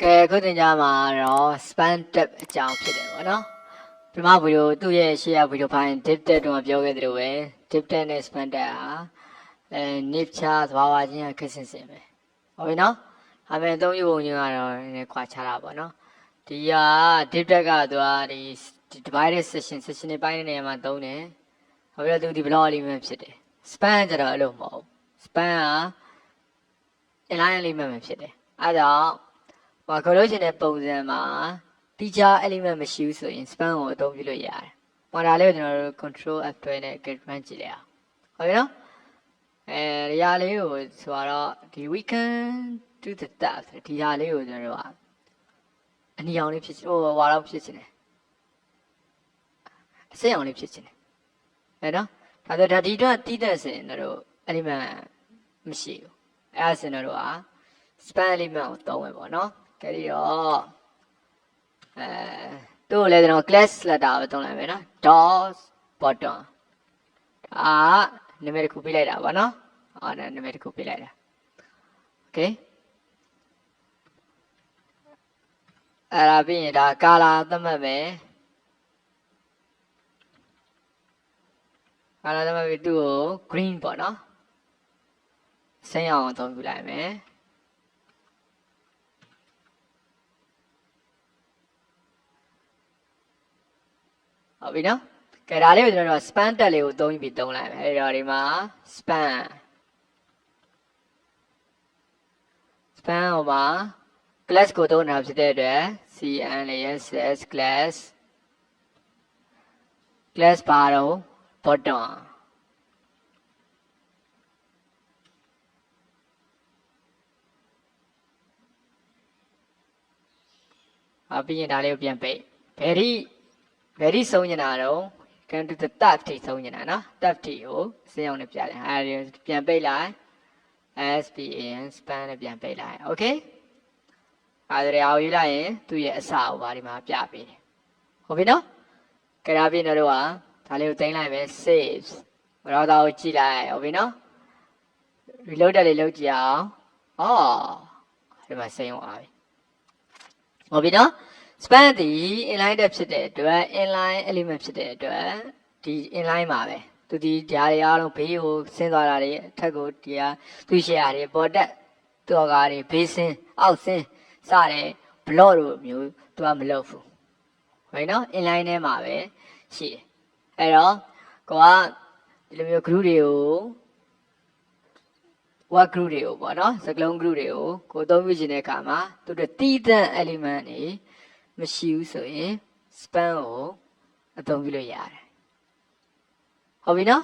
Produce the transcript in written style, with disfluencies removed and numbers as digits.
ကဲခုတင်ကြမှာတော့ span tab အကြောင်းဖြစ်တယ်ပေါ့နော်ပထမဗီဒီယိုသူ့ရဲ့ရှေ့ရဗီဒီယိုဖိုင် div tab တုန်းကပြောခဲ့သလိုပဲ div tab နဲ့ span tab ဟာnature သဘာဝချင်းခက်ဆင်ဆင်ပဲဟုတ်ပြီနော်ဒါပေမဲ့အသုံးပြုပုံချင်းကတော့နည်းနည်းခွာခြားတာပေါ့နော်ဒီက div tab ကသူကဒီ divided section တွေပိုင်းတဲ့နေရာမှာသုံးတယ်ဟုတ်ပြီတော့သူဒီ block element ဖြစ်တယ် span ကျတော့အဲ့လိုမဟုတ် span က inline element ပဲဖြစ်တယ်အဲ့တော့ခေါ်လို့ရှိရင်ပုံစံမှာ teacher element မရှိဘူးဆိုရင် span ကိုအသုံးပြုလို့ရတယ်။ဒါလေးကိုကျွန်တော်တို့ control F12 နဲ့ get run ကြည့်လိုက်အောင်။ဟုတ်ပြီနော်။ဒီဟာလေးကိုဆိုတော့ဒီ we can do the tab ဒီဟာလေးကိုကျွန်တော်တို့ကအနီအောင်လေးဖြစ်ဝါတော့ဖြစ်ချင်တယ်။အစိမ်းအောင်လေးဖြစ်ချင်တယ်။ဟုတ်နော်။ဒါဆိုဒါဒီတော့တီးတဲ့စင်တို့ element မရှိဘူး။အဲ့ဒါစင်တို့က span element ကိုသုံးမယ်ပေါ့နော်။ကြည့်တော့တို့လည်းကျွန်တော် class letter ပဲသုံးလိုက်မယ်နော် dot bottom ဒါနာမည်တစ်ခုပေးလိုက်တာပါနော်နာမည်တစ်ခုပေးလိုက်တာ okay အဲ့ဒါပြီးရင်ဒါ color သတ်မှတ်မယ် color သတ်မှတ်ပြီးသူ့ကို green ပေါ့နော်စိမ်းအောင်သုံးပြလိုက်မယ်ဟုတ်ပြီနော်ကဲဒါလေးကိုကျွန်တော်တို့ span tab လေးကိုသုံးပြီးသုံးလိုက်မယ်အဲ့တော့ဒီမှာ span ဟိုမှာ class ကိုသုံးတာဖြစ်တဲ့အတွက် css class ပါတော့ bottom ပြီးရင်ဒါလေးကိုပြန်ပိတ် very ဆုံးနေတာတော့ can do the tab ထိဆုံးနေတာနော် tab ထိကိုစင်းအောင်နဲ့ပြတယ်အဲဒီပြန်ပိတ်လိုက် span နဲ့ပြန်ပိတ်လိုက် okay အဲဒီအောင်ယူလိုက်ရင်သူ့ရဲ့အစကိုပါဒီမှာပြပေးတယ်ဟုတ်ပြီနော်ကြည့်ဒါပြီးတော့ဒါလေးကိုတင်လိုက်မယ် save တော့ဒါကိုကြည့်လိုက်ဟုတ်ပြီနော် reload တက်လေးလုပ်ကြည့်အောင်ဒီမှာစင်းအောင်ပါပြီဟုတ်ပြီနော် span ဒီ inline တက်ဖြစ်တဲ့အတွက် inline element ဖြစ်တဲ့အတွက်ဒီ inline မှာပဲသူဒီဓာတ်တွေအားလုံးဘေးကိုဆင်းသွားတာတွေအထက်ကိုဒီဟာသူ့ရှေ့ရတယ်ပေါ်တက်သူ့ကားတွေဘေးဆင်းအောက်ဆင်းစတဲ့ block လိုမျိုးသူကမလုပ်ဘူးဟုတ်နော် inline ထဲမှာပဲရှိတယ်အဲ့တော့ကိုကဒီလိုမျိုး group တွေကို word group တွေကိုပေါ့နော်စကလုံး group တွေကိုကိုသုံးပြချင်တဲ့အခါမှာသူတို့တည်တဲ့ element တွေမရှိဘူးဆိုရင် span ကိုအသုံးပြုလို့ရတယ်ဟုတ်ပြီနော်